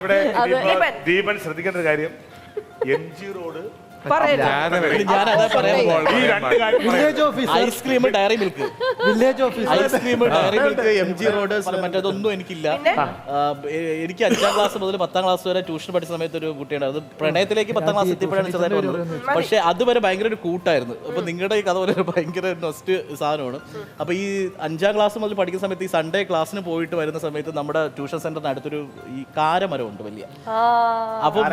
ഇവിടെ ദീപൻ ശ്രദ്ധിക്കേണ്ട ഒരു കാര്യം MG road ice cream dairy milk MG road മറ്റേതൊന്നും എനിക്കില്ല. എനിക്ക് 5ാം ക്ലാസ് മുതൽ 10ാം ക്ലാസ് വരെ ട്യൂഷൻ പഠിച്ച സമയത്ത് ഒരു കുട്ടിയുണ്ടായിരുന്നു. പ്രണയത്തിലേക്ക് 10ാം ക്ലാസ് എത്തിയപ്പോഴാണ് ചെറുതായിട്ട് വന്നത്. പക്ഷെ അതുവരെ ഭയങ്കര ഒരു കൂട്ടായിരുന്നു. അപ്പൊ നിങ്ങളുടെ ഈ കഥ പോലെ ഭയങ്കര നൊസ്റ്റ് സാധനമാണ്. അപ്പൊ ഈ 5ാം ക്ലാസ് മുതൽ പഠിക്കുന്ന സമയത്ത് ഈ സൺഡേ ക്ലാസ്സിന് പോയിട്ട് വരുന്ന സമയത്ത് നമ്മുടെ ട്യൂഷൻ സെന്ററിന് അടുത്തൊരു ഈ കാരമരമുണ്ട് വലിയ. അപ്പം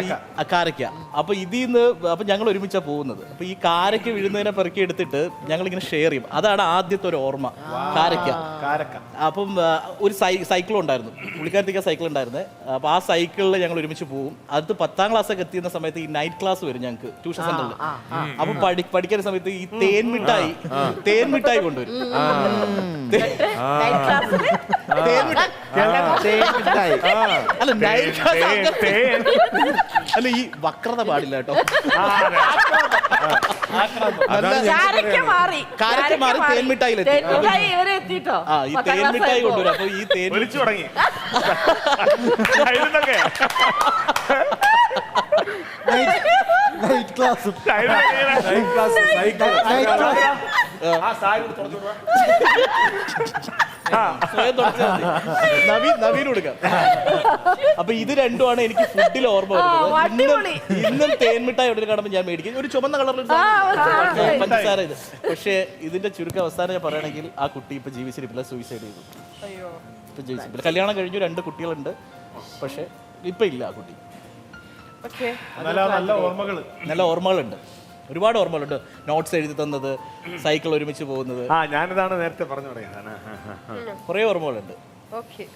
കാരക്ക. അപ്പൊ ഇതിന്ന് അപ്പൊ ഞങ്ങൾ ഒരുമിച്ചാ പോകുന്നത്. അപ്പൊ ഈ കാരയ്ക്ക് വീഴുന്നതിനെ പെറുക്കി എടുത്തിട്ട് ഞങ്ങൾ ഇങ്ങനെ ഷെയർ ചെയ്യും. അതാണ് ആദ്യത്തെ ഒരു ഓർമ്മ, കാരക്ക. അപ്പം ഒരു സൈക്കിൾ ഉണ്ടായിരുന്നു, പുള്ളിക്കാരത്തേക്ക് സൈക്കിൾ ഉണ്ടായിരുന്നത്. അപ്പൊ ആ സൈക്കിളിൽ ഞങ്ങൾ ഒരുമിച്ച് പോകും. അത് 10ാം ക്ലാസ് ഒക്കെ എത്തിയുന്ന സമയത്ത് ഈ നൈറ്റ് ക്ലാസ് വരും ഞങ്ങൾക്ക് ട്യൂഷൻ സെന്ററിൽ. അപ്പൊ പഠിക്കുന്ന സമയത്ത് ഈ തേൻ മിഠായി കൊണ്ടുവരും. അല്ല നൈറ്റ് ക്ലാസ് അല്ല, ഈ വക്രത പാടില്ല കേട്ടോ. തേൻമിഠായിലെത്തി. ഈ തേൻമിഠായി കൊണ്ടുവരും. അപ്പൊ ഈ തേൻ വിളിച്ചു തുടങ്ങി. നവീൻ കൊടുക്കാം. അപ്പൊ ഇത് രണ്ടുമാണ് എനിക്ക് ഫുഡിൽ ഓർമ്മ വരുന്നത്. ഇന്നും തേൻമിഠായി എവിടെ കാണുമ്പോൾ ഞാൻ മേടിക്കും. ഒരു ചുമന്ന കളറിൽ പഞ്ചസാര ഇത്. പക്ഷെ ഇതിന്റെ ചുരുക്ക അവസാനം ഞാൻ പറയുകയാണെങ്കിൽ ആ കുട്ടി ഇപ്പൊ ജീവിച്ചിരിപ്പില്ല, സൂയിസൈഡ് ചെയ്തു. ഇപ്പൊ ജീവിച്ചിരിപ്പില്ല. കല്യാണം കഴിഞ്ഞു, 2 കുട്ടികളുണ്ട്. പക്ഷെ ഇപ്പൊ ഇല്ല ആ കുട്ടി. നല്ല ഓർമ്മകളുണ്ട്, ഒരുപാട് ഓർമ്മകളുണ്ട്. നോട്ട്സ് എഴുതി തന്നത്, സൈക്കിൾ ഒരുമിച്ച് പോകുന്നത്, ഞാനിതാണ് നേരത്തെ പറഞ്ഞു തുടങ്ങിയത്. കുറെ ഓർമ്മകളുണ്ട്.